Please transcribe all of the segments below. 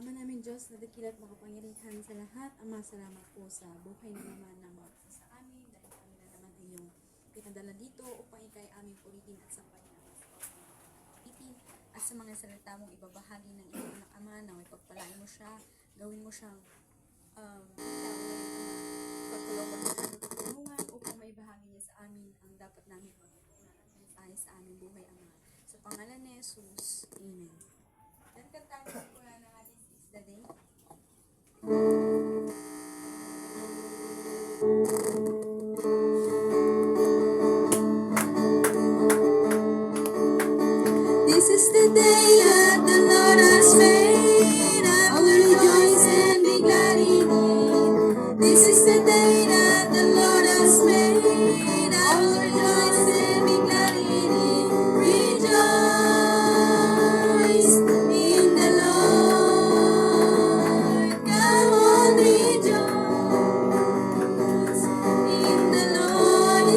Ama namin Diyos na dakila't makapangyarihan sa lahat, Ama, salamat po sa buhay na naman ng mga sa amin dahil kami na naman ay iyong pinadala dito upang ikay aming purihin at sampahin ang itin at sa mga salita mong ibabahagi ng iyong anak Ama na may pagpalain mo siya, gawin mo siyang pagtulungan mo ang tutulungan upang maibahagi niya sa amin ang dapat namin mensahe sa aming buhay Ama. Sa pangalan ni Jesus, Amen. Then kantahin ko na ng ating This is the Day. This is the day that the Lord has made. I will rejoice and be glad in it. This is the day that the Lord has made. I will rejoice and be glad in it. Rejoice in the Lord. Come on, rejoice in the Lord.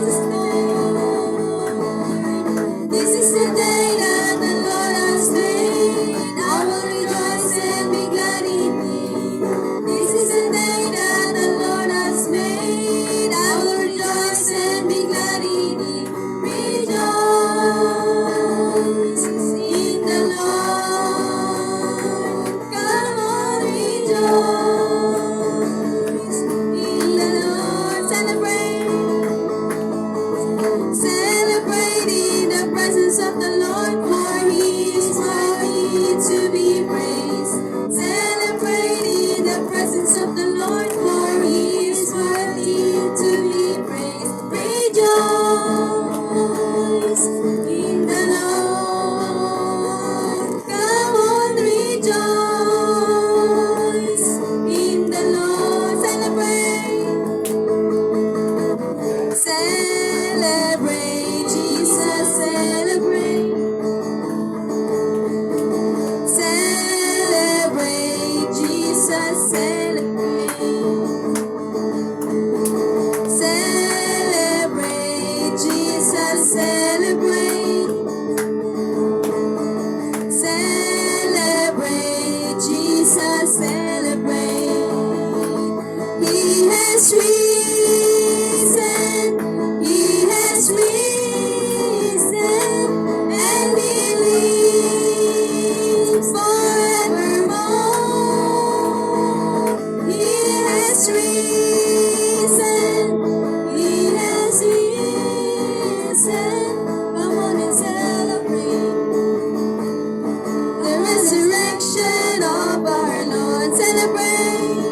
This is the day that the Lord has made. I will rejoice and be glad in it. This is the day that the Lord has made. I will rejoice and be glad in it. Rejoice in the Lord. Come on, rejoice in the Lord. Celebrate in the presence of the Lord, for He is worthy to be praised. Celebrate in the presence of the Lord, for He is worthy to be praised. Rejoice in the Lord. Come on, rejoice in the Lord. Celebrate Jesus, celebrate. Celebrate Jesus, celebrate. Celebrate Jesus, celebrate. Celebrate Jesus, celebrate. He has risen. He has risen, and He lives forevermore. He has risen. He has risen. Come on and celebrate the resurrection of our Lord. Celebrate.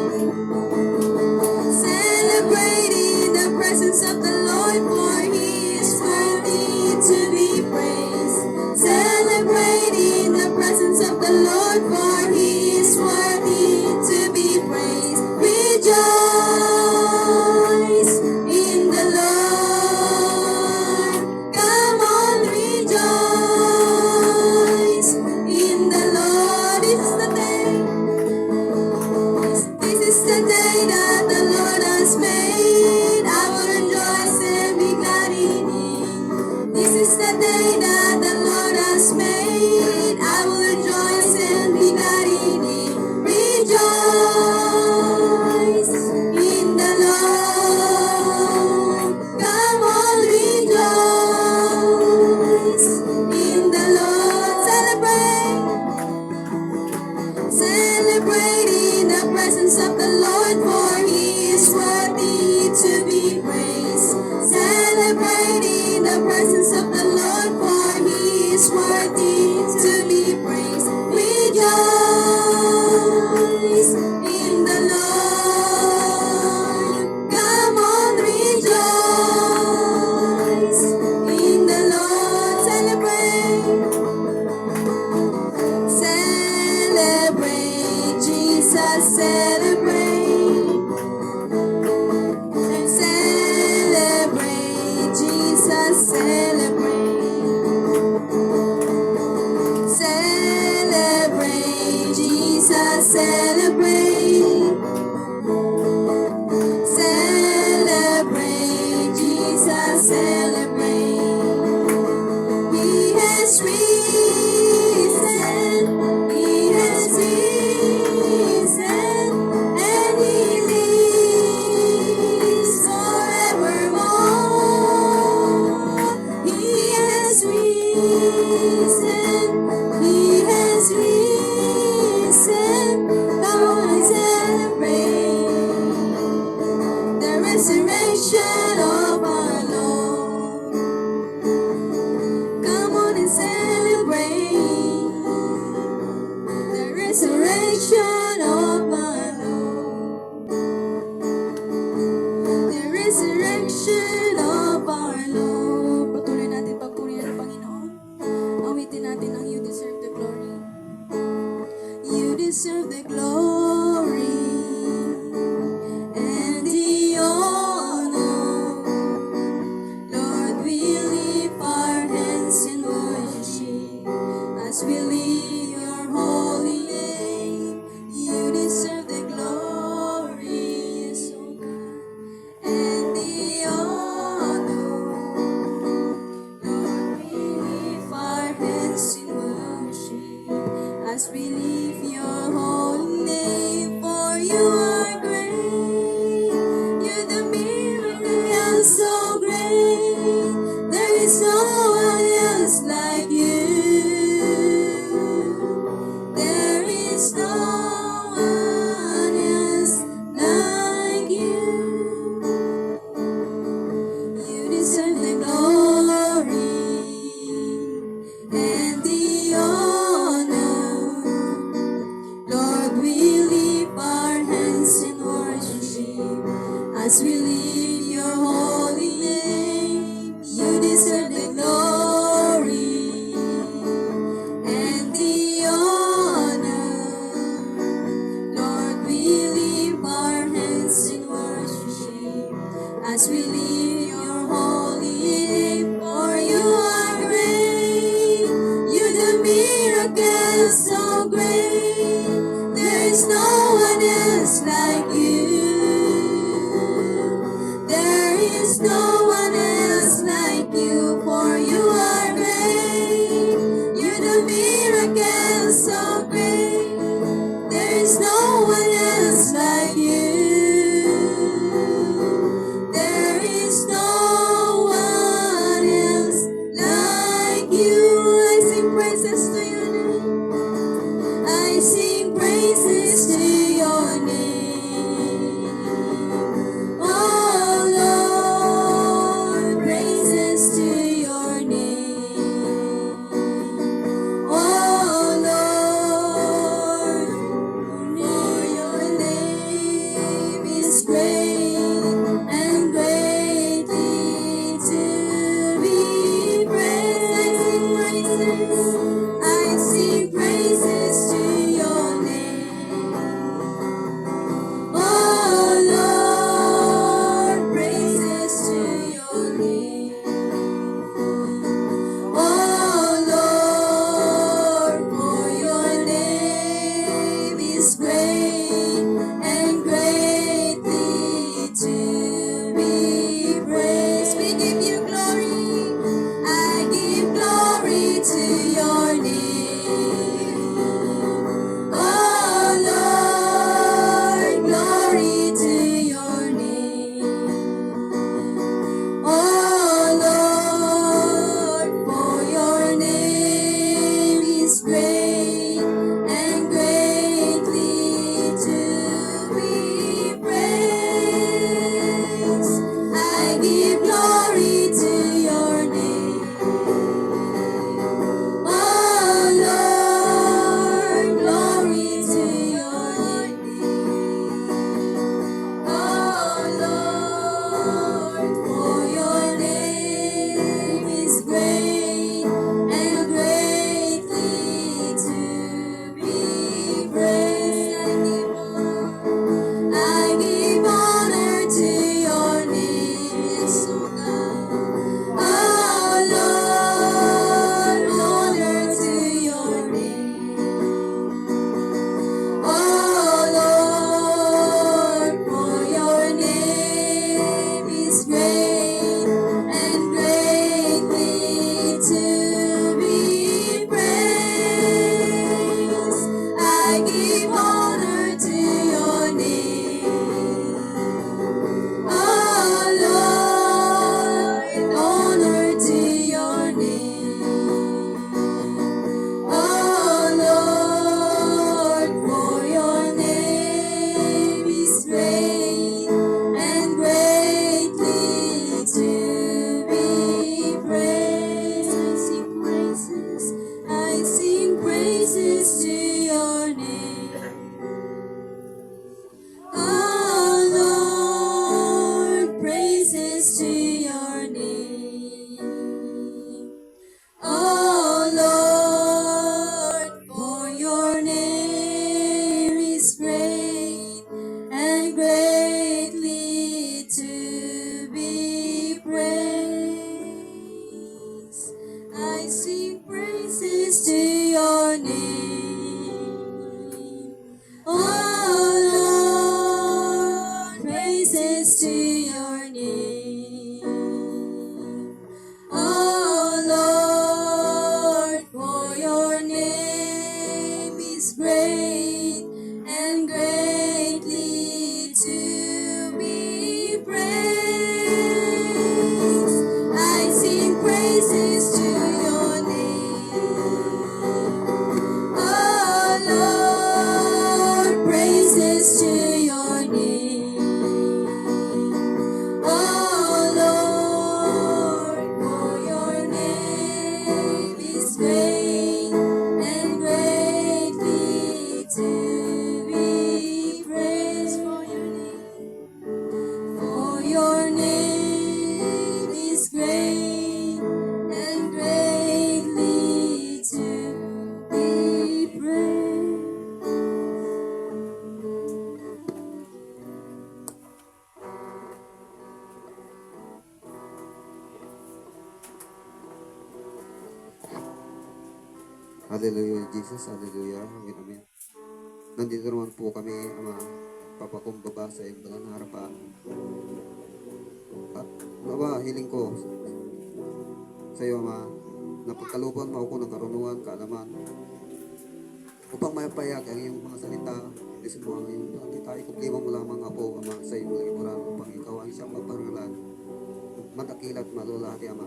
Celebrate in the presence of the Lord, for He is worthy to be praised. Celebrate in the presence of the Lord, for He is worthy to be praised. Rejoice in the Lord. Come on, rejoice in the Lord. This is the day that the Lord has made. I will rejoice and be glad in it. This is the day that the Lord has made. I will rejoice and be glad in it. Rejoice in the Lord. Come on, rejoice in the Lord. Celebrate in the presence of the Lord, for He is worthy to be praised. Celebrate in the presence of the Lord, for He is worthy to be praised. Rejoice in the Lord. Come on, rejoice in the Lord. Celebrate Jesus, celebrate. Celebrate Jesus, celebrate. Celebrate Jesus, celebrate. Celebrate Jesus, celebrate. He has risen. He has risen. deserve the glory and the honor. Lord, we lift our hands in worship as we lift your holy name. You deserve the glory, yes, oh God, and the honor. Lord, we lift our hands in worship as we lift your holy name. For you are great, you're the miracle so great. There is no one else like you. There is no one else like you. You deserve the glory and the honor. Lord, we lift our hands in worship as we lift your holy name. You deserve the glory and the honor. Lord, we lift our hands in worship as we lift your holy name. For you are great, you're the miracle so great. There is no one else like you. There is no one else like you. For you are great, you're the miracle so great. There is no one else like you. There is no one else like you. I sing praises to your name. I sing praises to your name. Oh Lord, praises to your name. Oh Hallelujah, Jesus. Hallelujah. Amen, amen. Nandito naman po kami, Ama, papakumbaba sa iyong banal na harapan. At, Ama, hiling ko sa iyo, Ama, na pagkalooban mo ako ng karunungan, kaalaman, upang mapayag ang iyong mga salita, lisin mo ang iyong salita, ikublima mo lamang ako, Ama, sa iyong liburan, upang ikaw ang isang maparangalan, matakilat, malulati, Ama.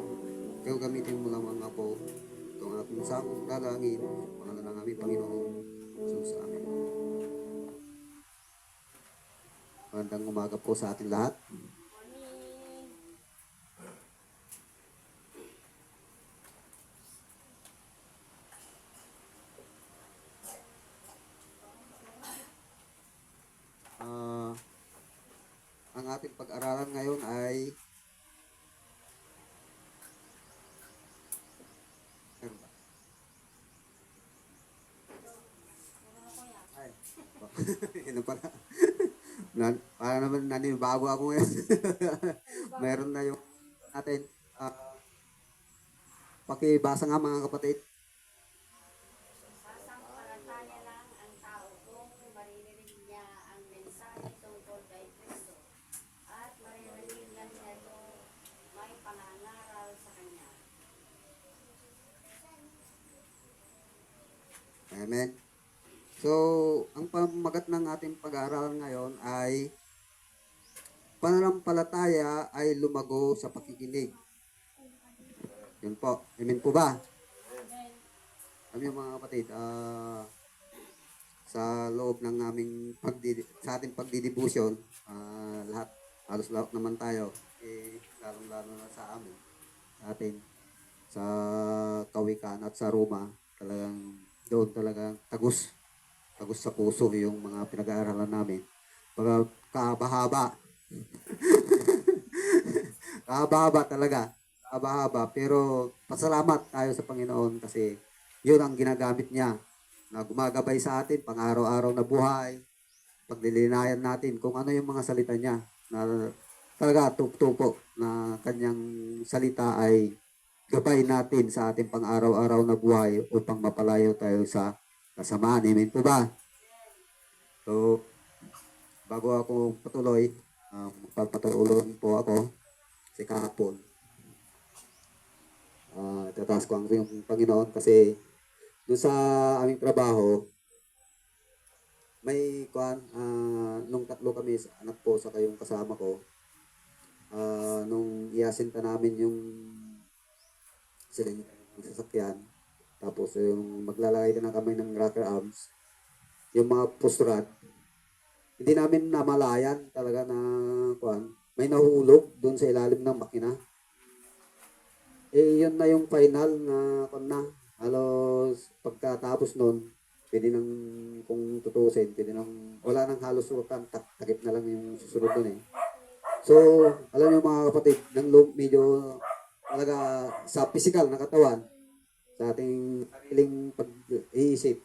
Kaya gamitin mo lamang ako, itong aking sakong dalangin, pangalan ng aming Panginoon, Jesus, amen. Magandang umaga po sa ating lahat. Ang ating pag-aralan ngayon ay ano ba? Ay, yun pala. Para naman nanibago ako ngayon. Meron na yung atin. Pakibasa nga mga kapatid. Sasampalataya lang ang tao kung maririnig niya ang mensahe tungkol kay Kristo at maririnig niya ito may pangangaral sa Kanya. Amen. So, ang pamagat ng ating pag-aaral ngayon ay pananampalataya ay lumago sa pakikinig. Yun po. Amen po ba? Kami mga kapatid, sa loob ng aming sa ating pagdidibusyon, halos lahat naman tayo, lalong-lalo na sa amin, sa atin, sa Kawikaan at sa Roma, doon talagang tagos sa puso yung mga pinag-aaralan namin. Pag kahaba-haba, kahaba-haba talaga, kahaba-haba, pero pasalamat tayo sa Panginoon kasi yun ang ginagamit niya na gumagabay sa atin pang araw-araw na buhay, paglilinayan natin kung ano yung mga salita niya na talaga tupo na kanyang salita ay gabay natin sa ating pang araw-araw na buhay upang mapalayo tayo sa kasamaan. Amen po ba? So, bago ako patuloy, magpapatuloy po ako kasi kahapon. Tataas ko ang yung Panginoon kasi doon sa aming trabaho, may nung tatlo kami anak po sa kayong kasama ko, nung iasinta namin yung sasakyan, tapos yung maglalagay ka na kami ng rocker arms, yung mga pustrad, hindi namin namalayan talaga na may nahulog doon sa ilalim ng makina. Yun na yung final na halos pagkatapos nun, pwede nang, kung tutusin, wala nang halos urutan, takip na lang yung susunod dun eh. So, alam niyo mga kapatid, medyo talaga sa physical na katawan, sa ating sariling pag-iisip,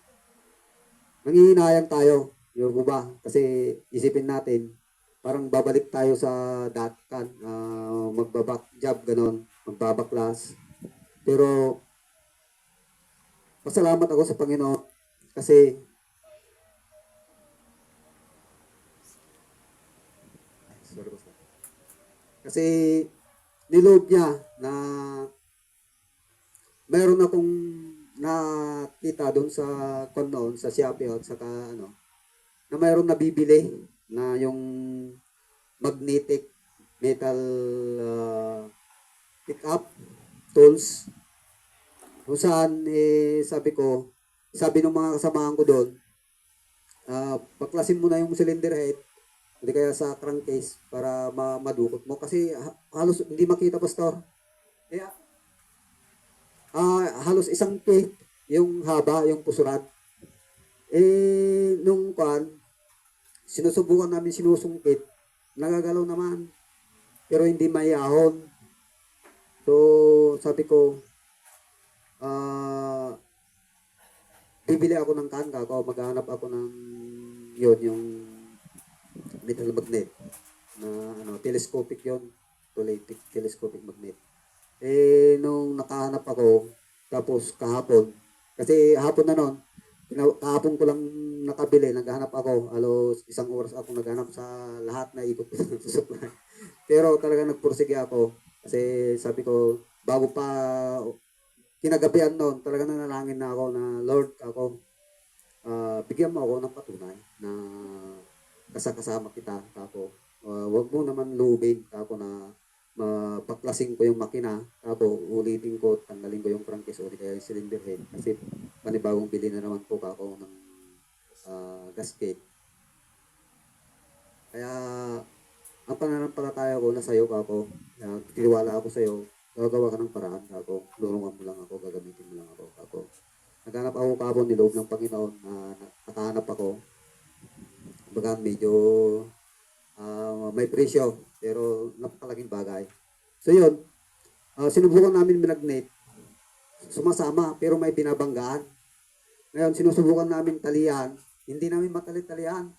nangihinayang tayo, yun po ba? Kasi isipin natin, parang babalik tayo sa dati magbaback job, ganon, magbabaklas. Pero, pasalamat ako sa Panginoon kasi niloob niya na mayroon akong nakita doon sa noon, sa Shopee at saka na mayroon nabibili na yung magnetic metal pick-up tools. Kung saan, sabi ng mga kasamahan ko doon, baklasin mo na yung cylinder head, hindi kaya sa crankcase para madukot mo. Kasi halos hindi makita, pastor. Kaya, halos isang feet yung haba, yung pusuran. Nung sinusubukan namin sinusungkit, nagagalaw naman. Pero hindi may ahon. So, sabi ko, bibili ako ng kangka ko, maghanap ako ng yung metal magnet na telescopic yon, telescopic magnet. Nung nakahanap ako, tapos kahapon, Kasi hapon na noon, kahapon ko lang nakabili, naghahanap ako. Halos 1 oras ako naghahanap sa lahat na ikot ko sa supply. Pero talaga nagpursige ako. Kasi sabi ko, bago pa kinagabihan noon, talaga nanalangin na ako na, Lord, ako, bigyan mo ako ng patunay na kasama kita. Ako, wag mo naman lubin ako na mapaklasing ko yung makina. Ako, ulitin ko, tanggalin ko yung crankcase ulit kaya yung cylinder head. Kasi panibagong bili na naman po ako ng gasket. Kaya, ang pananampalataya ko na sa'yo ako, tiniwala ako sa'yo, gagawa ka ng paraan ako, tulungan mo lang ako, gagamitin mo lang ako. Naghanap ako kapon niloob ng Panginoon na nakahanap ako. Baga medyo may presyo, pero napakalaking bagay. So yun, sinubukan namin minagnet, sumasama, pero may binabanggaan. Ngayon, sinusubukan namin talian, hindi namin matali-talian.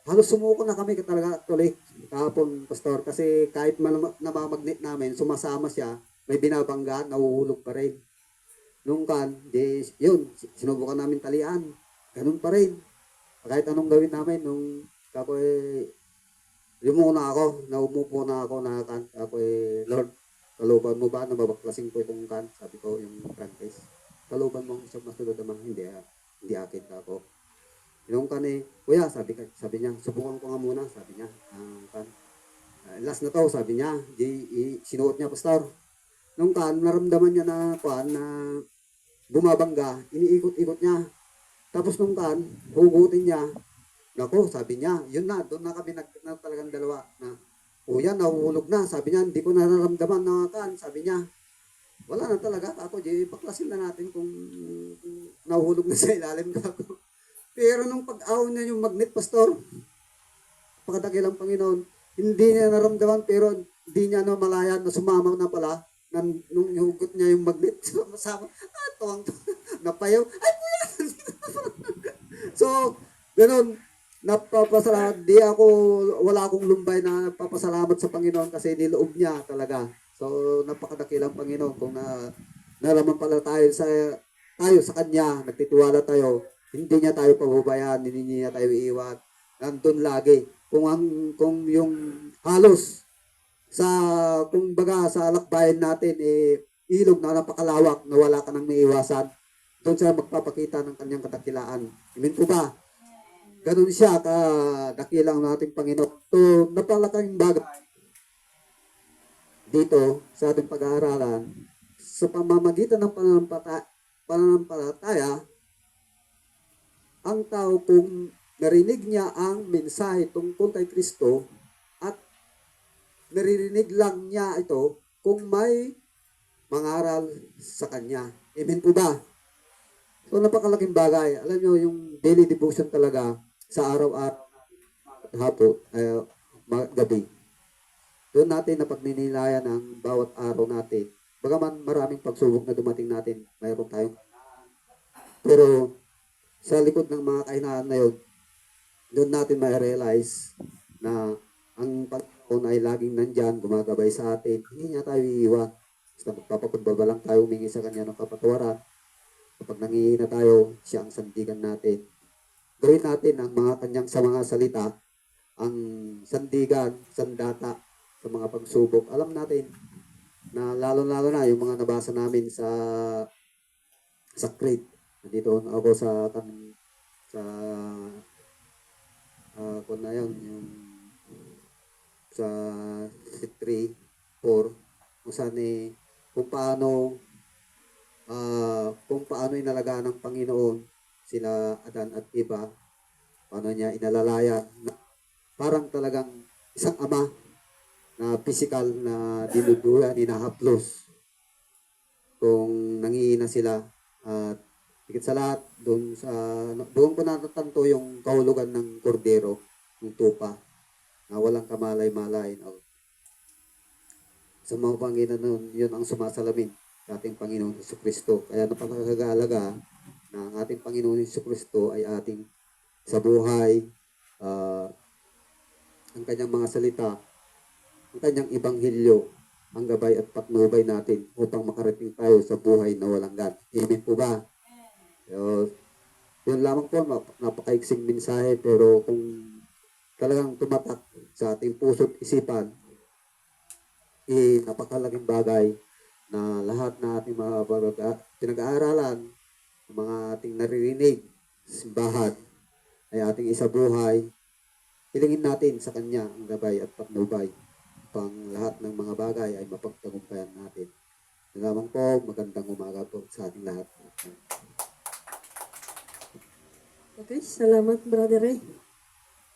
Halos sumuko na kami talaga actually kahapon, Pastor, kasi kahit namamagnet namin, sumasama siya, may binabanggaan, nahuhulog pa rin. Nung yun, sinubukan namin talian, ganun pa rin. Kahit anong gawin namin, nung ako umupo na ako na ako Lord, kaluban mo ba na mabaklasing ko itong sabi ko yung crankcase. Kaluban mo siya masunod naman, hindi akin ako. Yung kuya, sabi niya, subukan ko nga muna, sabi niya, last na to, sabi niya, sinuot niya, Pastor. Nung naramdaman niya na bumabangga, iniikot-ikot niya. Tapos nung hugutin niya, nako, sabi niya, yun na, doon na kami talagang dalawa na, kuya, nahuhulog na, sabi niya, hindi ko nararamdaman na sabi niya, wala na talaga, ako, baklasin na natin kung nahuhulog na sa ilalim ako. Pero nung pag-aw niya yung magnet, Pastor, pagkadakilang Panginoon, hindi niya naramdaman, pero hindi niya namalayan na sumama na pala, nung hugot niya yung magnet, masama, tuwang, napayaw, ay, kuya! So, ganun, napapasalamat, wala akong lumbay na napapasalamat sa Panginoon kasi niloob niya talaga. So, napakadakilang Panginoon kung nalaman pala tayo sa Kanya, nagtitiwala tayo, hindi niya tayo pababayaan, hindi niya tayo iiwan. Nandun lagi. Kung yung halos kung baga sa lakbayan natin, ilog na napakalawak na wala ka nang maiiwasan, doon siya magpapakita ng kanyang kadakilaan. Amen po ba? Ganun siya kadakilang nating Panginoon. So, napakalaking bagay dito sa ating pag-aaralan sa pamamagitan ng pananampalataya, ang tao kung narinig niya ang mensahe tungkol kay Kristo at naririnig lang niya ito kung may mangaral sa Kanya. Amen po ba? So, napakalaking bagay. Alam niyo, yung daily devotion talaga sa araw-araw, hapon, gabi. Doon natin napagninilayan ang bawat araw natin. Bagaman maraming pagsubok na dumating natin, mayroon tayong pero sa likod ng mga kahinaan na yun, doon natin ma-realize na ang Panginoon ay laging nandyan, gumagabay sa atin. Hindi niya tayo iiwan. Basta magpapakumbaba lang tayo humingi sa Kanya ng kapatawaran. Kapag nangihina tayo, siya ang sandigan natin. Gawin natin ang sa mga salita, ang sandigan, sandata sa mga pagsubok. Alam natin na lalo-lalo na yung mga nabasa namin sa Creed. Nandito ako kung na yun, yung sa 3, 4, kung saan kung paano inalagaan ng Panginoon sila Adan at Eva, paano niya inalalayan, parang talagang isang ama na physical na dinuduyan, hinahaplos kung nangihina sila. At higit sa lahat, doon ko natatanto yung kahulugan ng kordero, ng tupa, na walang kamalay-malay. No? Sa mga Panginoon nun, yun ang sumasalamin sa ating Panginoon Jesucristo. Kaya napakagalaga na ang ating Panginoon Jesucristo ay ating sa buhay, ang kanyang mga salita, ang kanyang ibanghilyo, ang gabay at patnubay natin upang makarating tayo sa buhay na walang gan. Amen po ba? So, yun lamang po, napakaiksing mensahe, pero kung talagang tumatak sa ating puso't isipan, napakalaking bagay na lahat na ating mga pinag-aaralan, mga ating naririnig sa simbahan, ay ating isabuhay. Hilingin natin sa Kanya ang gabay at patnubay upang lahat ng mga bagay ay mapagtagumpayan natin. Yun lamang po, magandang umaga po sa ating lahat. Okay, salamat Brother Ray.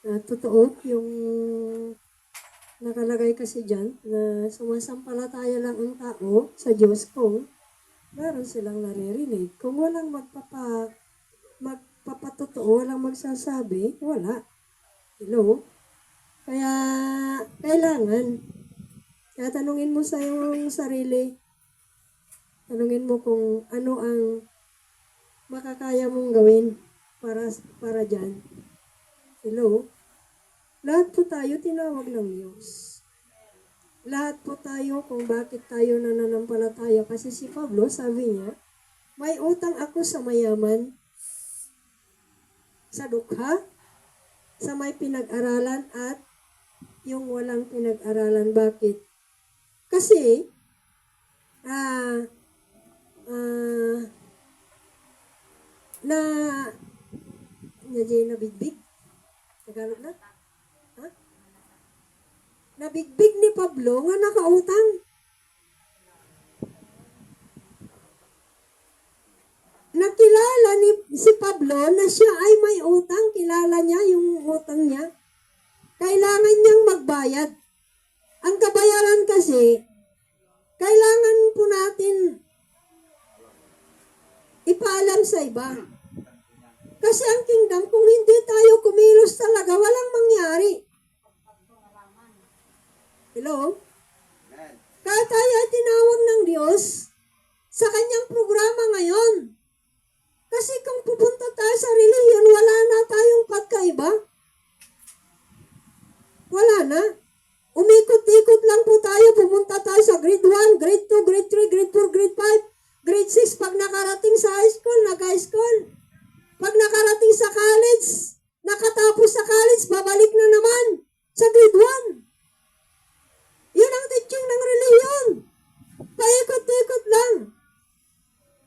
Totoo, yung nakalagay kasi dyan na sumasampalataya lang ang tao sa Diyos kung meron silang naririnig. Kung walang magpapatotoo, walang magsasabi, wala. Hello? Kaya, kailangan. Kaya tanungin mo sa iyong sarili, tanungin mo kung ano ang makakaya mong gawin para dyan. Hello? Lahat po tayo tinawag ng Diyos. Lahat po tayo kung bakit tayo nananampalataya. Kasi si Pablo, sabi niya, may utang ako sa mayaman, sa dukha, sa may pinag-aralan at yung walang pinag-aralan. Bakit? Kasi, nabigbig. Tagalog na? Ha? Nabigbig ni Pablo nga nakautang. Nakilala si Pablo na siya ay may utang. Kilala niya yung utang niya. Kailangan niyang magbayad. Ang kabayaran kasi, kailangan po natin ipaalam sa iba. Kasi ang kingdom, kung hindi tayo kumilos talaga, walang mangyari. Hello? Kaya tayo ay tinawag ng Diyos sa kanyang programa ngayon. Kasi kung pupunta tayo sa relihiyon, wala na tayong pagkaiba. Wala na. Umikot-ikot lang po tayo. Pumunta tayo sa grade 1, grade 2, grade 3, grade 4, grade 5, grade 6. Pag nakarating sa high school, nag-high school. Pag nakarating sa college, nakatapos sa college, babalik na naman sa grade 1. Yun ang teaching ng relihiyon. Paikot-ikot lang.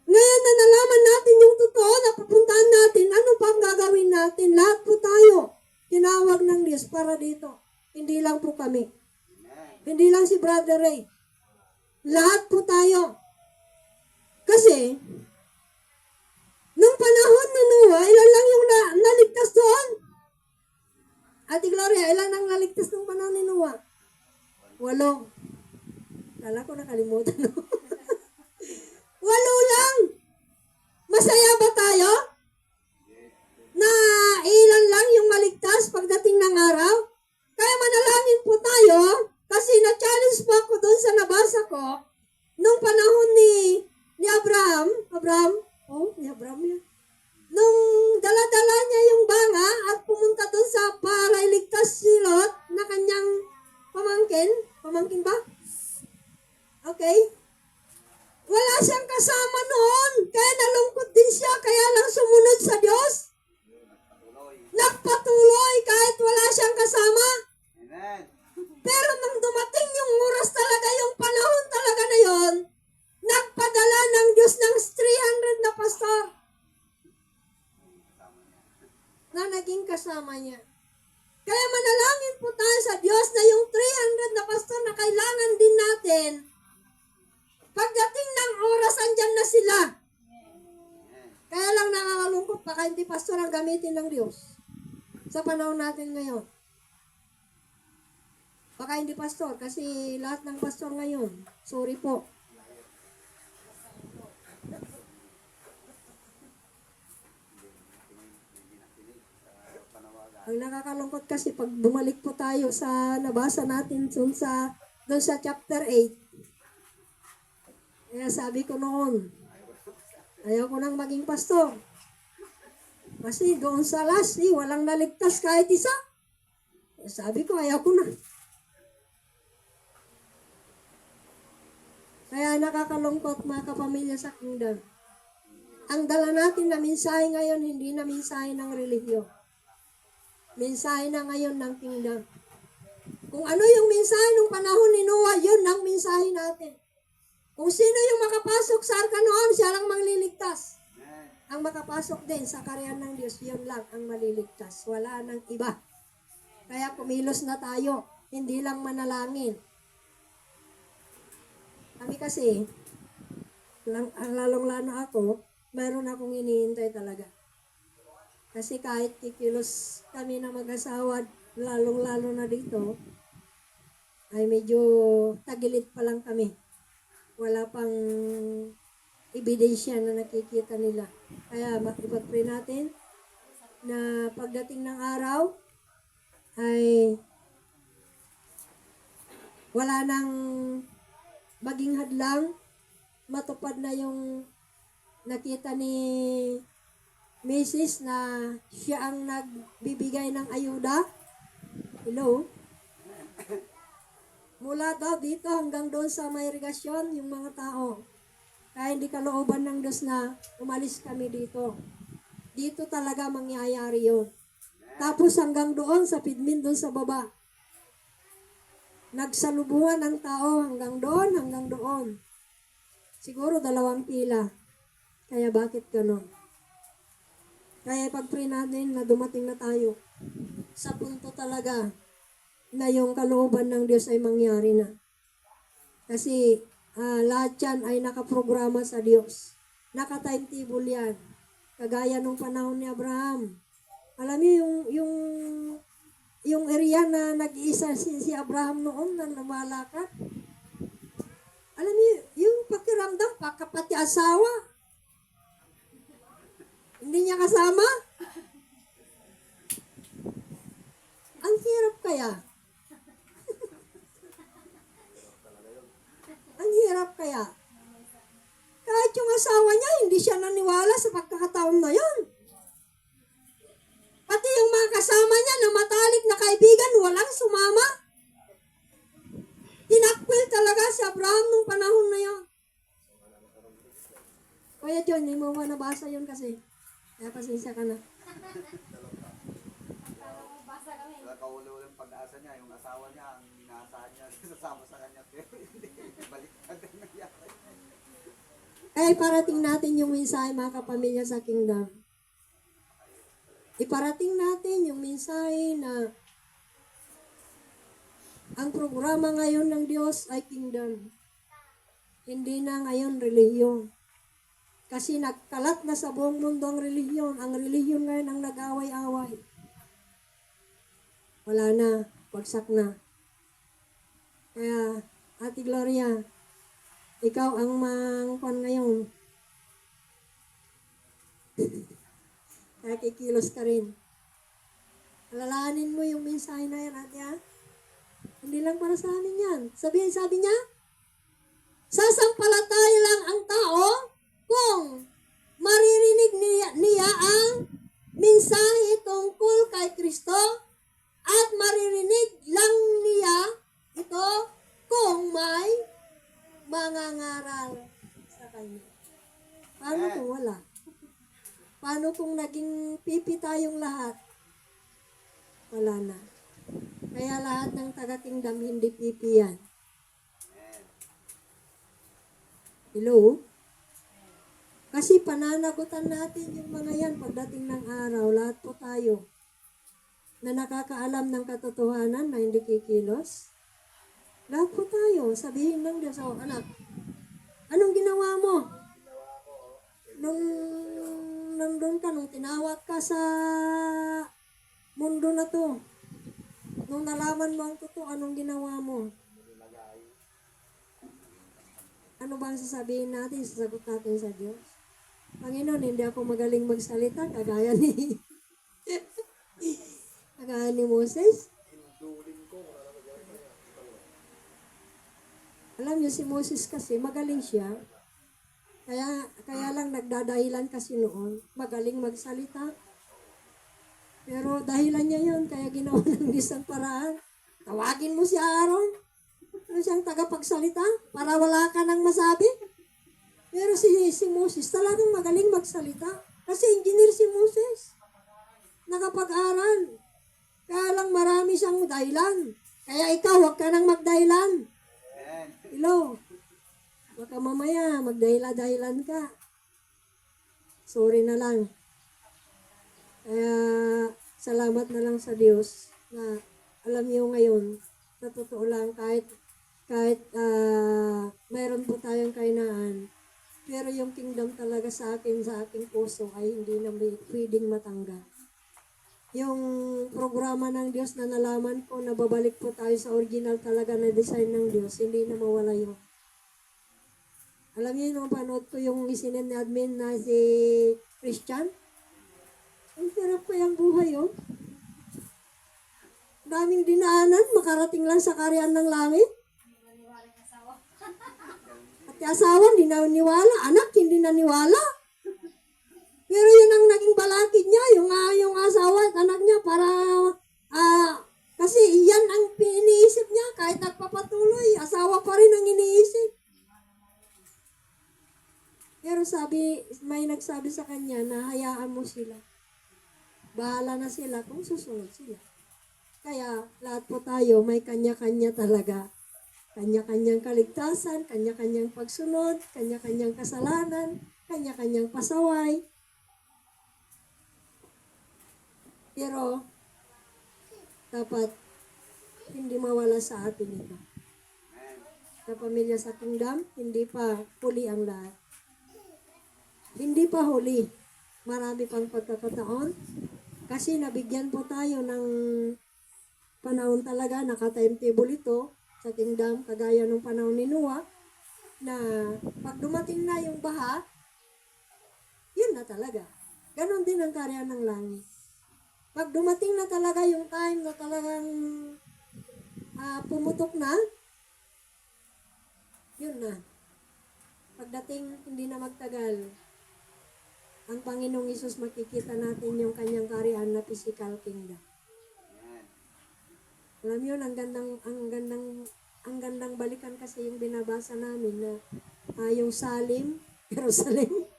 Ngayon na nalaman natin yung totoo, napupuntahan natin, ano pa ang gagawin natin? Lahat po tayo, tinawag ng Diyos para dito. Hindi lang po kami. Hindi lang si Brother Ray. Lahat po tayo. Kasi, nung panahon ni Noah, ilan lang yung naligtas doon? Ate Gloria, ilan ang naligtas nung panahon ni Noah? 8. Kala ko nakalimutan. 8 lang. Masaya ba tayo? Na ilan lang yung maligtas pagdating ng araw? Kaya manalangin po tayo kasi na-challenge pa ako doon sa nabasa ko nung panahon ni Abraham. Ni Abraham yan. Nung dala-dala niya yung banga at pumunta doon para iligtas si Lot na kanyang pamangkin. Pamangkin ba? Okay. Wala siyang kasama noon. Kaya nalungkot din siya. Kaya lang sumunod sa Diyos. Nagpatuloy kahit wala siyang kasama. Amen. Pero nung dumating yung oras talaga, yung panahon talaga na yon, nagpadala ng Diyos ng 300 na pastor na naging kasama niya. Kaya manalangin po tayo sa Diyos na yung 300 na pastor na kailangan din natin, pagdating ng oras, andyan na sila. Kaya lang nakakalungkot, baka hindi pastor ang gamitin ng Diyos sa panahon natin ngayon. Baka hindi pastor, kasi lahat ng pastor ngayon, sorry po. Ang nakakalungkot kasi pag bumalik po tayo sa nabasa natin doon sa chapter 8. Kaya sabi ko noon, ayaw ko nang maging pastor. Kasi doon sa last, walang naligtas kahit isa. Sabi ko, ayaw ko na. Kaya nakakalungkot mga kapamilya sa kingdom. ang dala natin na mensahe ngayon, hindi na mensahe ng relihiyon. Mensahe na ngayon ng kingdom. Kung ano yung mensahe nung panahon ni Noah, yun ang mensahe natin. Kung sino yung makapasok sa arka noon, siya lang mangliligtas. Ang makapasok din sa karyan ng Diyos, yun lang ang maliligtas. Wala nang iba. Kaya kumilos na tayo, hindi lang manalangin. Kami kasi, lalong-lalo ako, mayroon akong iniintay talaga. Kasi kahit kikilos kami na mag-asawa, lalong-lalo na dito, ay medyo tagilid pa lang kami. Wala pang ebidensya na nakikita nila. Kaya ipag-pray natin na pagdating ng araw ay wala nang maging hadlang, matupad na yung nakita ni Mrs. na siya ang nagbibigay ng ayuda. Hello? Mula daw dito hanggang doon sa may irigasyon, yung mga tao. Kaya hindi kalooban ng Diyos na umalis kami dito. Dito talaga mangyayari yun. Tapos hanggang doon sa Pidmin, doon sa baba. Nagsalubungan ng tao hanggang doon. Siguro 2 pila. Kaya bakit gano'n? Kaya pag-pray natin na dumating na tayo sa punto talaga na yung kalooban ng Diyos ay mangyari na. Kasi lahat yan ay nakaprograma sa Diyos. Naka-timetable yan. Kagaya nung panahon ni Abraham. Alam niyo yung area na nag-iisa si Abraham noon na lumalakad. Alam niyo, yung pakiramdam, pati asawa. Hindi niya kasama. Ang hirap kaya. Ang hirap kaya. Kahit yung asawa niya, hindi siya naniwala sa pagkakataon na yun. Pati yung mga kasama niya na matalik na kaibigan, walang sumama. Tinakwil talaga si Abraham nung panahon na yun. Kuya John, hindi mo nabasa yun kasi. Kaya pasensya ka na. Kaulo-ulo yung pag-asa niya, yung asawa niya, ang inaasahan niya, sasama sa kanya, pero hindi, baliktad ang nangyari. Kaya iparating natin yung mensahe mga kapamilya sa kingdom. Iparating natin yung mensahe na ang programa ngayon ng Diyos ay kingdom. Hindi na ngayon relihiyon. Kasi nagkalat na sa buong mundo ang relihiyon. Ang relihiyon ngayon ang nag-away-away. Wala na. Bagsak na. Kaya, Ate Gloria, ikaw ang mangkwan ngayon. Kaya kikilos ka rin. Alalahanin mo yung mensahe na yan, ate ha? Hindi lang para sa amin yan. Sabi niya, sasampalataya lang ang tao kung maririnig niya ang mensahe tungkol kay Kristo at maririnig lang niya ito kung may mangangaral sa kanya. Paano kung wala? Paano kung naging pipi tayong lahat? Wala na. Kaya lahat ng taga-kingdom hindi pipi yan. Hello? Kasi pananagutan natin yung mga yan pagdating ng araw. Lahat po tayo na nakakaalam ng katotohanan na hindi kikilos. Lahat po tayo. Sabihin ng Diyos, oh anak, anong ginawa mo? Nung nandun ka, nung tinawag ka sa mundo na to, nung nalaman mo ang totoo, anong ginawa mo? Ano ba ang sasabihin natin? Sasagot natin sa Diyos. Panginoon, hindi ako magaling magsalita, kagaya ni kagaya ni Moses. Alam niyo si Moses kasi, magaling siya. Kaya lang nagdadahilan kasi noon, magaling magsalita. Pero dahilan niya yun, kaya ginawa ng isang paraan. Tawagin mo si Aaron. Ano siyang tagapagsalita? Para wala ka nang masabi. Pero si Moses talagang magaling magsalita. Kasi engineer si Moses. Nakapag-aral. Kaya lang marami siyang dahilan. Kaya ikaw, huwag ka nang magdahilan. Hello? Baka mamaya, magdahila-dahilan ka. Sorry na lang. Kaya, salamat na lang sa Diyos na alam niyo ngayon, sa totoo lang, kahit mayroon po tayong kainaan, pero yung kingdom talaga sa akin, sa aking puso, ay hindi na pwedeng matanggap. Yung programa ng Diyos na nalaman ko na babalik po tayo sa original talaga na design ng Diyos, hindi na mawala yun. Alam niyo nung panood ko yung isinend ni admin na si Christian? Ang hirap ko yung buhay, oh. Daming dinaanan, makarating lang sa karyaan ng langit. At yung asawa, hindi na niwala. Anak, hindi na niwala. Pero yun ang naging balakid niya, yung asawa at anak niya para, kasi yan ang iniisip niya, kahit nagpapatuloy, asawa pa rin ang iniisip. Pero may nagsabi sa kanya na hayaan mo sila. Bahala na sila kung susunod sila. Kaya lahat po tayo may kanya-kanya talaga. Kanya-kanyang kaligtasan, kanya-kanyang pagsunod, kanya-kanyang kasalanan, kanya-kanyang pasaway. Pero dapat hindi mawala sa atin ito. Sa pamilya sa kingdom, hindi pa huli ang lahat. Hindi pa huli. Marami pang pagkakataon. Kasi nabigyan po tayo ng panahon talaga, naka-timetable ito sa kingdom, kagaya ng panahon ni Noah, na pag dumating na yung baha, yun na talaga. Ganon din ang karya ng langit. Pag dumating na talaga yung time na talagang pumutok na, yun na. Pagdating, hindi na magtagal, ang Panginoong Hesus makikita natin yung kanyang kariyan na physical kingdom. Alam yun, ang gandang balikan kasi yung binabasa namin na yung Salim, Jerusalem.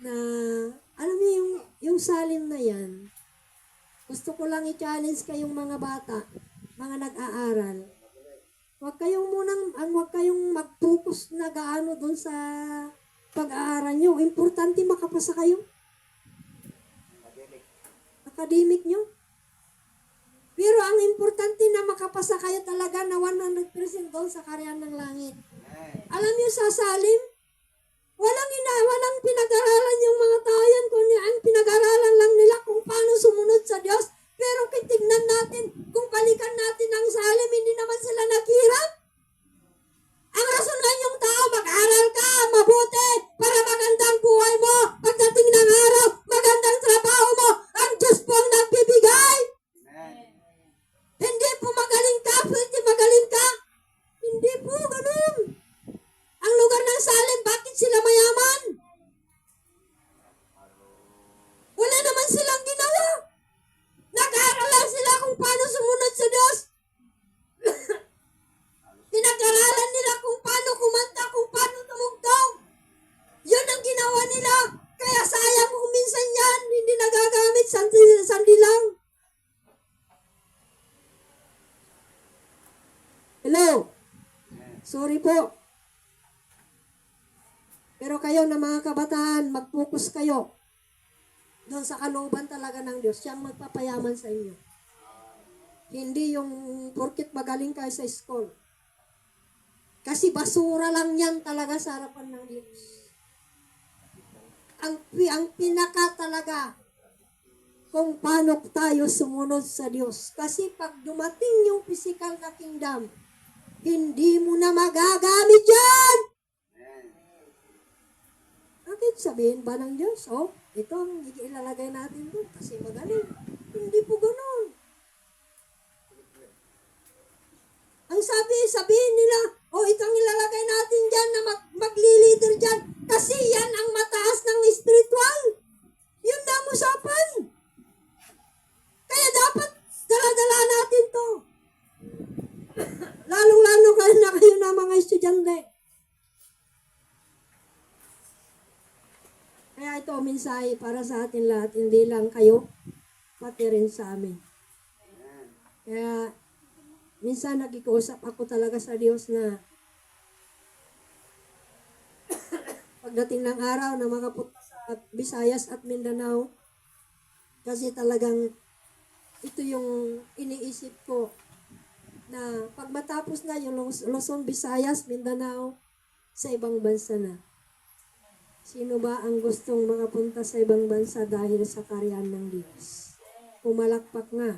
Na, alam niyo yung Salim na yan, gusto ko lang i-challenge kayong mga bata, mga nag-aaral. Huwag kayong mag-focus na gaano dun sa pag-aaral nyo. Importante makapasa kayo. Academic nyo. Pero ang importante na makapasa kayo talaga na 100% doon sa karyan ng langit. Alam niyo sa Salim, walang pinag-aralan yung mga tao yan, kundi ang pinag-aralan lang nila kung paano sumunod sa Diyos. Pero kitignan natin, kung balikan natin ang Salim, hindi naman sila naghirap. Ang rason lang yung tao, mag-aral ka, mabuti, para magandang buhay mo. Pagdating ng araw, magandang trabaho mo. Ang Diyos po ang nagbibigay. Hindi po magaling ka, pwede magaling ka. Hindi po, ganun. Ang lugar ng Salim, bakit sila mayaman? Wala naman silang ginawa. Nag-aaral lang sila kung paano sumunod sa Diyos. Pinag-aralan nila kung paano kumanta, kung paano tumugtog. Yun ang ginawa nila. Kaya sayang kung minsan yan, hindi nagagamit, sandi lang. Hello? Sorry po. Pero kayo na mga kabataan, mag-focus kayo doon sa kalooban talaga ng Diyos. Siyang magpapayaman sa inyo. Hindi yung porkit magaling kayo sa school. Kasi basura lang yan talaga sa harapan ng Diyos. Ang pinaka talaga kung paano tayo sumunod sa Diyos. Kasi pag dumating yung physical na kingdom, hindi mo na magagamit yan. Bakit sabihin ba ng Diyos? Oh, ito ang ilalagay natin doon kasi magaling. Hindi po ganun. Ang sabihin nila, oh, itong ilalagay natin dyan na magli-leader dyan kasi yan ang mataas ng spiritual. Yun na ang usapan. Kaya dapat dala-dala natin to. Lalong-lalo na kayo na mga estudyante. ang mensahe para sa atin lahat, hindi lang kayo, pati rin sa amin. Kaya, minsan nag-iusap ako talaga sa Diyos na pagdating ng araw na makapunta sa Visayas at Mindanao, kasi talagang ito yung iniisip ko na pag matapos na yung Luzon, Visayas, Mindanao, sa ibang bansa na. Sino ba ang gustong makapunta sa ibang bansa dahil sa karyan ng Diyos? Pumalakpak nga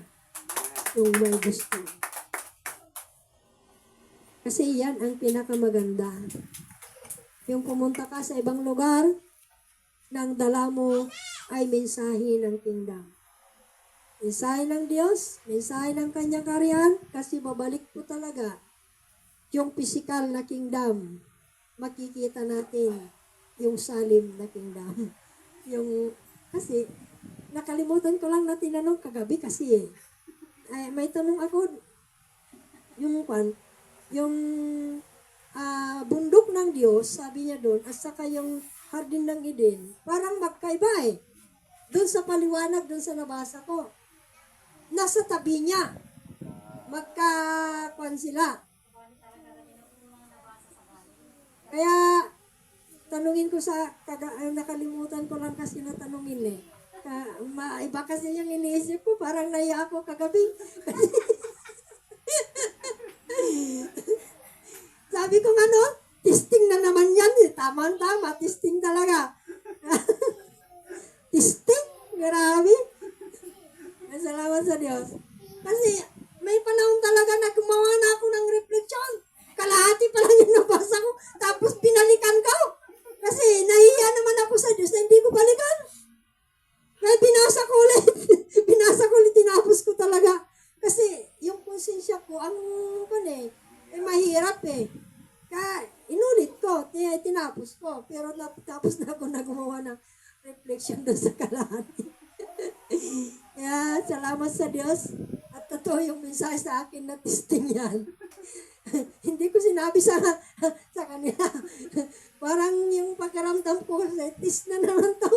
kung may gusto. Kasi yan ang pinakamaganda. Yung pumunta ka sa ibang lugar, nang dala mo ay mensahe ng kingdom. Mensahe ng Diyos, mensahe ng kanyang karyan, kasi babalik po talaga yung physical na kingdom. Makikita natin yung salim na kingdom. Kasi, nakalimutan ko lang na tinanong kagabi kasi may tanong ako, yung bundok ng Diyos, sabi niya doon, at saka yung hardin ng Eden, parang magkaiba eh. Doon sa paliwanag, doon sa nabasa ko, nasa tabi niya. Magkakuan sila. Kaya, tanungin ko nakalimutan ko lang kasi na tanungin eh. Iba kasi yung iniisip ko, parang naiya ako kagabi. Sabi ko testing na naman yan eh. Tama-tama, testing talaga. Testing? Grabe. Salamat sa Diyos. Kasi may panahon talaga na gumawa na ako ng reflection. Kalahati pa lang yung nabasa ko. Tapos pinalikan ko. Kasi nahiya naman ako sa Diyos na hindi ko balikan. Kaya binasa ko ulit. Tinapos ko talaga. Kasi yung konsensya ko, mahirap eh. Kaya inulit ko, tinapos ko. Pero tapos na ako na gumawa ng reflection doon sa kalahati. Kaya salamat sa Diyos. At totoo yung mensahe sa akin na testing yan. Hindi ko sinabi sa kanila. Parang yung pagkaramdam ko, test na naman to.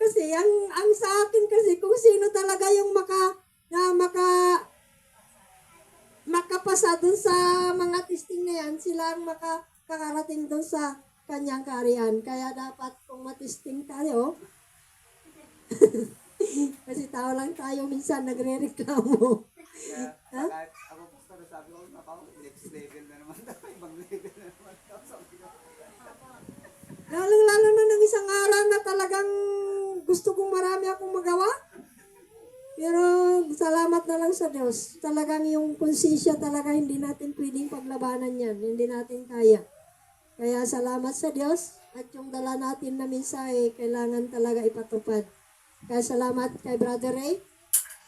Kasi ang sa akin kasi kung sino talaga yung makapasa dun sa mga testing na yan, sila ang makakarating dun sa kanyang kaharian. Kaya dapat kung matesting tayo, kasi tao lang tayo minsan nagre-reklamo. Kaya, kahit ako pastor, sabi ko, next level na naman daw, ibang level na naman daw. Sabi ko, Lalong-lalo na ng isang araw na talagang gusto kong marami akong magawa. Pero salamat na lang sa Diyos. Talagang yung konsensya talaga hindi natin pwedeng paglabanan yan. Hindi natin kaya. Kaya salamat sa Diyos. At yung dala natin na mensahe, kailangan talaga ipatupad. Kaya salamat kay Brother Ray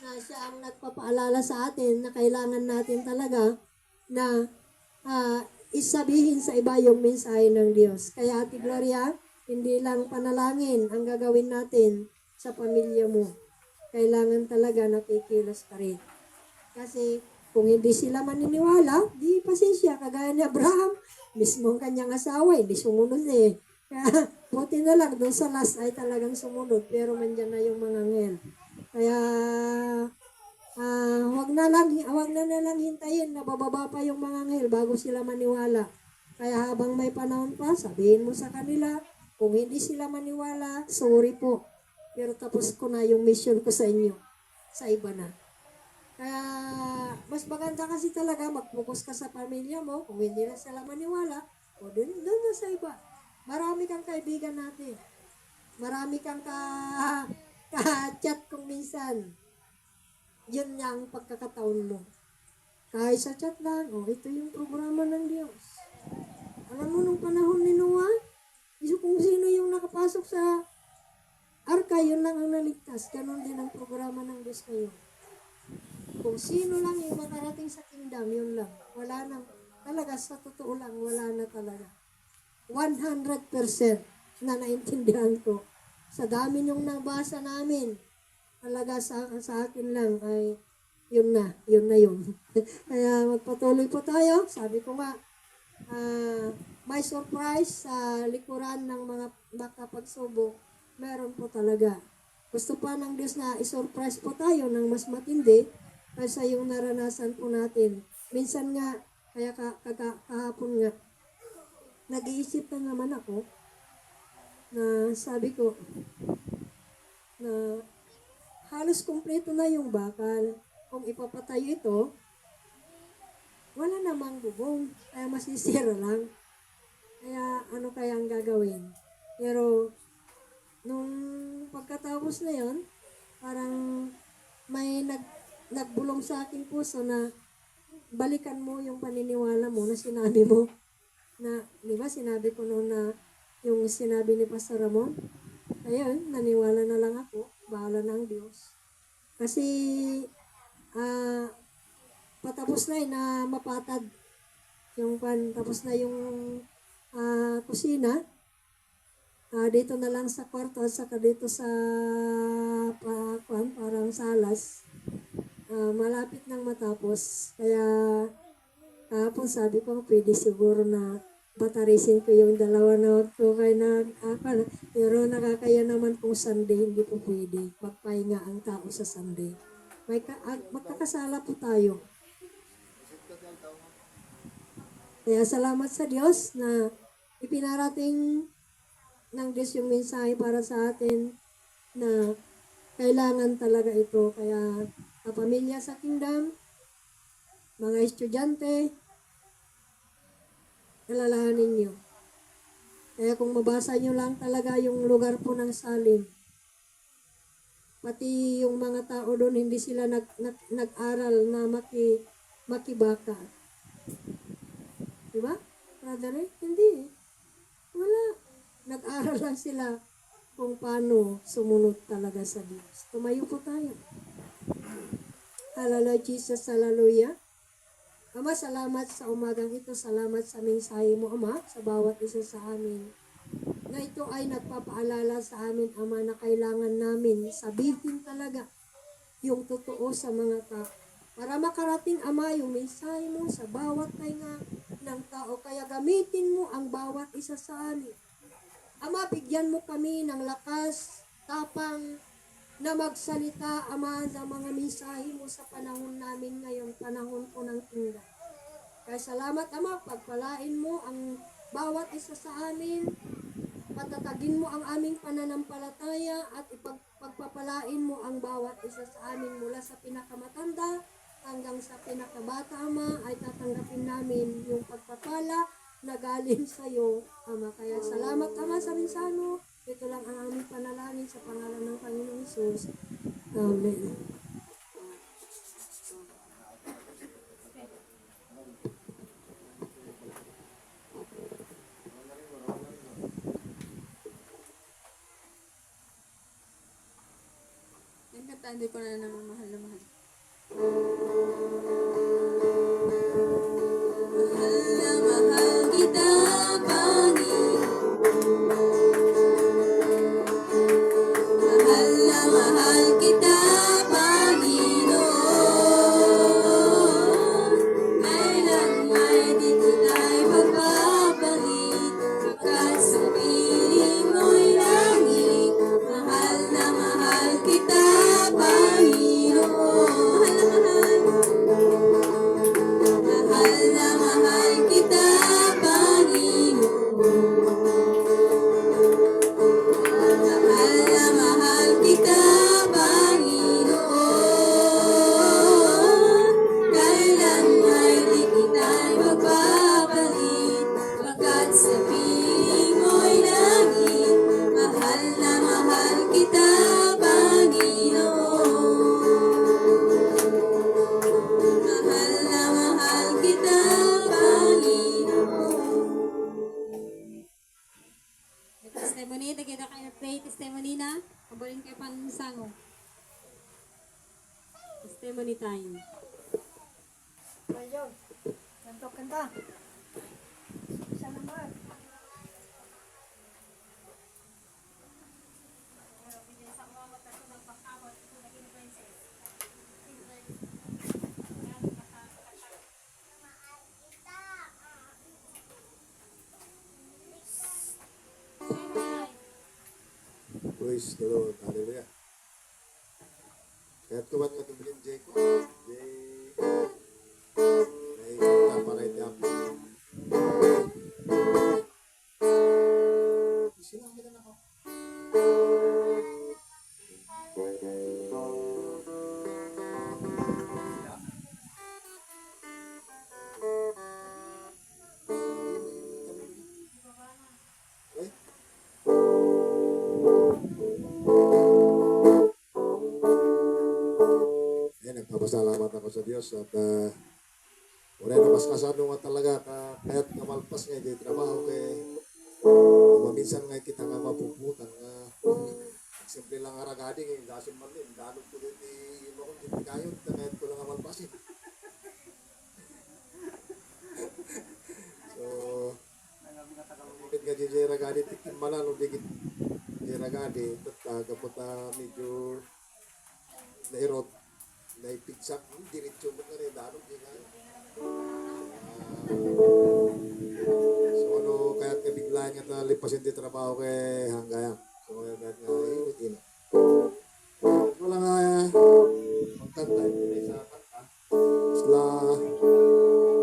na siya ang nagpapaalala sa atin na kailangan natin talaga na isabihin sa iba yung mensahe ng Diyos. Kaya Ate Gloria, hindi lang panalangin ang gagawin natin sa pamilya mo. Kailangan talaga nakikilos ka rin. Kasi kung hindi sila maniniwala, di pasensya. Kagaya ni Abraham, mismo ang kanyang asawa, hindi sumunod eh. Kaya buti na lang, doon sa last ay talagang sumunod. Pero mandyan na yung mga ngel. Kaya wag na lang hintayin na bababa pa yung mga anghel bago sila maniwala. Kaya habang may panahon pa, sabihin mo sa kanila, kung hindi sila maniwala, sorry po. Pero tapos ko na yung mission ko sa inyo. Sa iba na. Kaya mas maganda kasi talaga mag-focus ka sa pamilya mo. Kung hindi na sila maniwala, o doon na sa iba. Marami kang kaibigan natin. Marami kang ka-chat kung minsan. Yun nga ang pagkakataon mo. Kahit sa chat lang, ito yung programa ng Diyos. Alam mo, nung panahon ni Noah, kung sino yung nakapasok sa arka, yun lang ang naligtas. Ganon din ang programa ng Diyos ngayon. Kung sino lang yung makarating sa kingdom, yun lang. Wala nang, talaga, sa totoo lang, wala na talaga. 100% na naintindihan ko. Sa dami yung nabasa namin, talaga sa akin lang ay yun na yun. Kaya magpatuloy po tayo. Sabi ko nga, may surprise sa likuran ng mga makapagsubok. Meron po talaga. Gusto pa ng Diyos na isurprise po tayo ng mas matindi kaysa yung naranasan po natin. Minsan nga, kaya kahapon nga, nag-iisip na naman ako na sabi ko na halos kumpleto na yung bakal. Kung ipapatayo ito, wala namang bubong. Kaya masisira lang. Kaya ano kaya ang gagawin? Pero nung pagkatapos na yon, parang may nagbulong sa aking puso na balikan mo yung paniniwala mo na sinabi mo na, di ba sinabi ko noon na yung sinabi ni Pastor Ramon, ayun, naniwala na lang ako, bahala ng Diyos. Kasi patapos na na mapatag yung tapos na yung kusina. Dito na lang sa kwarto at saka dito sa parang salas. Malapit nang matapos. Kaya kahapon sabi ko, pwede siguro na batarisin ko yung dalawa na kaya pero nakakaya naman kung Sunday, hindi po pwede. Magpahinga ang tao sa Sunday. Magkakasala po tayo. Kaya salamat sa Diyos na ipinarating ng Diyos yung mensahe para sa atin na kailangan talaga ito. Kaya pamilya sa kingdom, mga estudyante, alalahanin nyo. Kaya kung mabasa nyo lang talaga yung lugar po ng Salim, pati yung mga tao doon, hindi sila nag-aral na makibaka. Diba? Brother, hindi. Wala. Nag-aral lang sila kung paano sumunod talaga sa Diyos. Tumayo po tayo. Hallelujah, Jesus, hallelujah. Ama, salamat sa umagang ito. Salamat sa mensahe mo, Ama, sa bawat isa sa amin. Na ito ay nagpapaalala sa amin, Ama, na kailangan namin sabihin talaga yung totoo sa mga tao. Para makarating, Ama, yung mensahe mo sa bawat tainga ng tao. Kaya gamitin mo ang bawat isa sa amin. Ama, bigyan mo kami ng lakas, tapang, na magsalita, Ama, sa mga mensahe mo sa panahon namin ngayon, panahon po ng tingga. Kaya salamat, Ama, pagpalain mo ang bawat isa sa amin, patatagin mo ang aming pananampalataya at pagpapalain mo ang bawat isa sa amin mula sa pinakamatanda hanggang sa pinakabata, Ama, ay tatanggapin namin yung pagpapala na galing sa iyo, Ama. Kaya salamat, Ama, sa minsano. Ito lang ang aming panalangin sa pangalan ng Panginoong Hesus. Amen. Yung kanta, hindi ko na mahal na mahal. Mahal na mahal kita, Panginoon. Mahal na mahal kita, Panginoon. Kailan ay di kita'y magpapalit, pagkat sa piling mo'y langit. Mahal na mahal kita, Panginoon. Mahal na mahal kita, Panginoon. Mahal na mahal kita, Panginoon. Kailan ay di kita'y magpapalit, pagkat sa piling mo'y langit. Mahal na mahal kita, Panginoon. Mahal na mahal kita, Panginoon. Testimony, kita kayo pray testimony na. Kabalin kayo pang sango. Testimony time. Ayun. Kanta. Isa naman. Praise the Lord. Hallelujah. Kaya't kumat matubilin Jay ko. Jay. Naikita para iti apo. Sinang kita na ako. Ay. Ayan, nagpapasalamat ako sa Diyos at wala na mas kasano nga talaga kaya't kamalpas nga di trabaho kay maminsan nga kita nga mapuputan nga simple lang aragadi nga dasin man din dalog ko din di mo kung hindi kayo kaya't ko lang nga malpasin. So kapit nga di ragadi tikin manan o digit di ragadi kapot medyo nairot naipigsak diretso mo na rin dalog di kayo. So ano, kaya't kabiglaan nga na lipasin di trabaho kay hanggayang. So kaya kahit nga init-init. Wala nga magkanta, hindi sa kanta. Sila,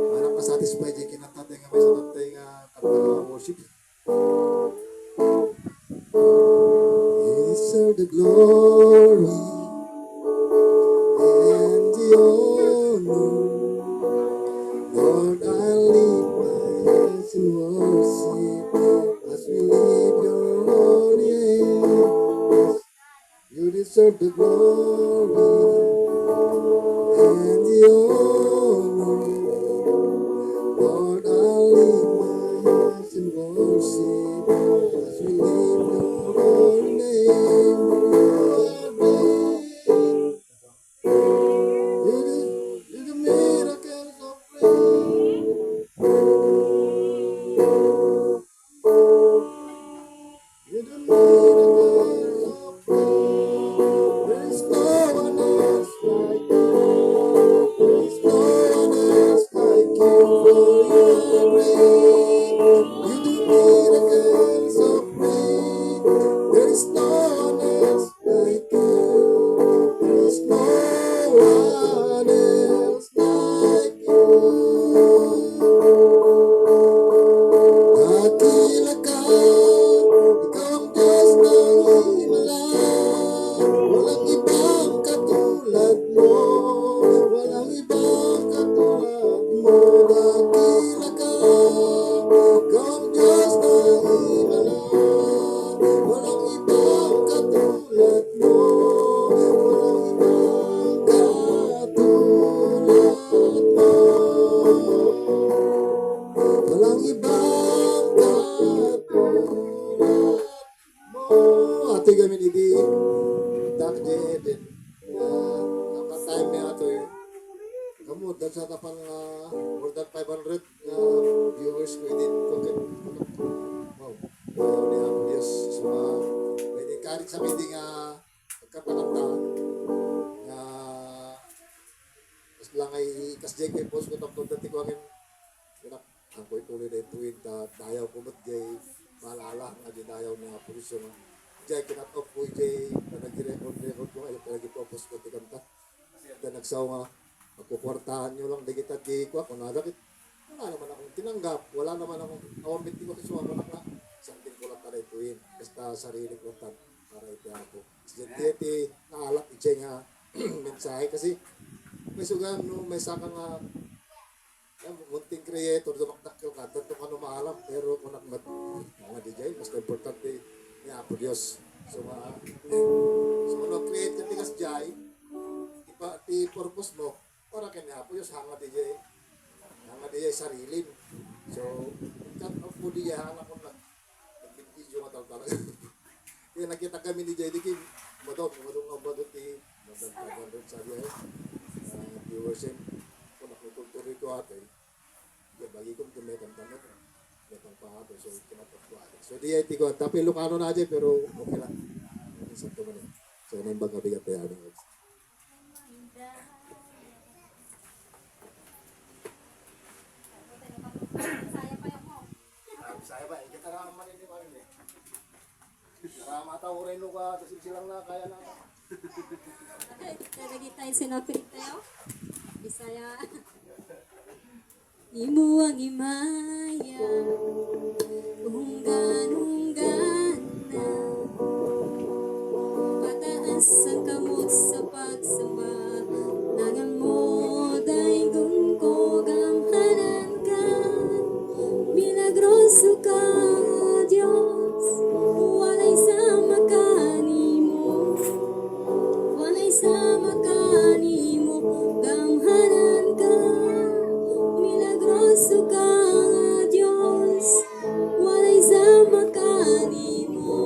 parang kasatisfy di kinantatay nga may sa tatay nga kanta nga worship. You deserve the glory and the honor. Lord, I lift my hands to worship as we lift your holy name. You deserve the glory and the honor. Lord, I lift my hands to worship as we lift your holy name. You the miracles of faith. You the miracles of faith. There is no one else like you. There is no one else like you. For you are great. You do miracles of faith. There is no one else like you. There is no one else like you. Dakila ka, ikaw ang Diyos ng himala. Walang ibang katulad mo, walang ibang katulad mo. Dakila ka, ikaw ang Diyos ng himala. Walang ibang katulad mo, walang ibang katulad mo. Walang ibang katulad mo. Ato'y kami hindi Dr. Eden. Time niya ato'y kamu dan sa tapan more than 500 viewers within Cookit. Wow. Ayaw niya ang Diyos. So, pwede karit sa hindi nga pagkatakanta nga mas lang ay kasjay ko yung post ko tapos dati ko angin ang ko'y tuloy na ituwin dayaw ko ba't jay maalala nga di dayaw na posisyon jay kinatop ko jay na nag-record ko ayaw talaga ito post ko tikanta at nagsaw nga magkukwartahan nyo lang di kita di ko ako nadakit wala naman akong tinanggap wala naman akong awamit di ko kasi wala na something ko lang tala ituwin basta sarili ko tan para ito ako di naalak ijay nga mensahe kasi may sugan no may saka nga munting creator dumakdak ka tanto ka maalam pero kung nakmat mga DJ mas importante niya ako Diyos so no create ka tigas jay ti purpose mo para kanya ako Diyos hanga DJ sarili so kat ako DJ hanga ko nag-video nga talaga kaya nakita kami ni DJ dikin madon ti madon sa diya viewership kung nakukulturi ko ate bagi ko kumetan tanong metang pahato so kinapagpo ate so di ay tigo tapi Ilocano na aja pero okay lang isang to man so nang baga bigat tayo saya pa kita raman ini paling deh. Ramata ureno ka, kasi silang na, kaya na. Lagi tayo sinapit tayo. Bisaya. Imo ang imaya. Hunggan-hunggan na. Pataas ang kamot sa pagsamba. Nagang mo day ko gamhanan ka. Milagroso ka, Diyos. Walay sama kanimo. Walay sama kanimo. Gamhanan ka. Milagroso ka, Diyos. Walay sama kanimo.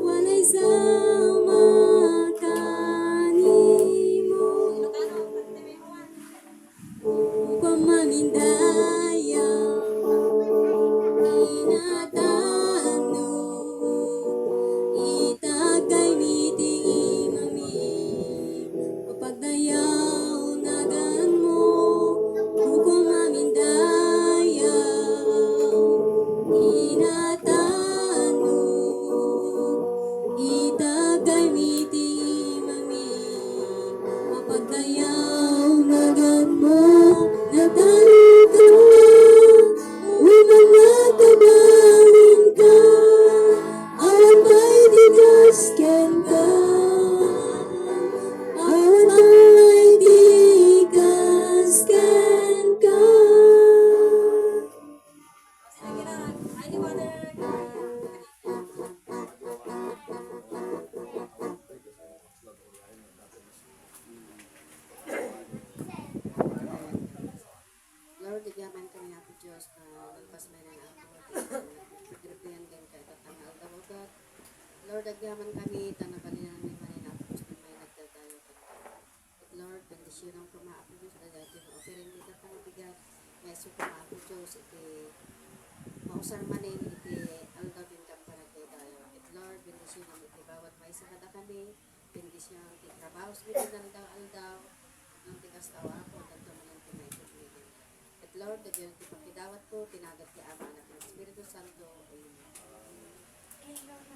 Walay sama kanimo. Pamamindaya inatano itagay miti imami pagdayaw nagan mo pamamindaya inatano itagay miti imami mapagdayaw nagan mo nagdalo ka may mga kabalin ka awan mighty Diyos can ka awan mighty Diyos can ka. Lord, igaman kami na po Diyos na nagpas may nang ako. Pagkiripihan din kayo tatangal daw God. Lord, agaman kami, tanapalinan namin manin ako Diyos na may nagdadayo ka. At Lord, bendisyon ang kumaapo Diyos na dati mo. Operin dito ka mabigat. Yeso kumaapo Diyos, iti mausar manin, iti aldaw din kang panagay tayo. At Lord, bendisyon ang iti bawat may sakada kami. Bendisyon ang iti trabaho sa bitin aldaw. Nang tigas tawa ako, dagto man ang tinaitipigin. At Lord, dagyan ti pagkidawat ko, tinagat ti Ama, Anak, ng Espiritu Santo. Amen.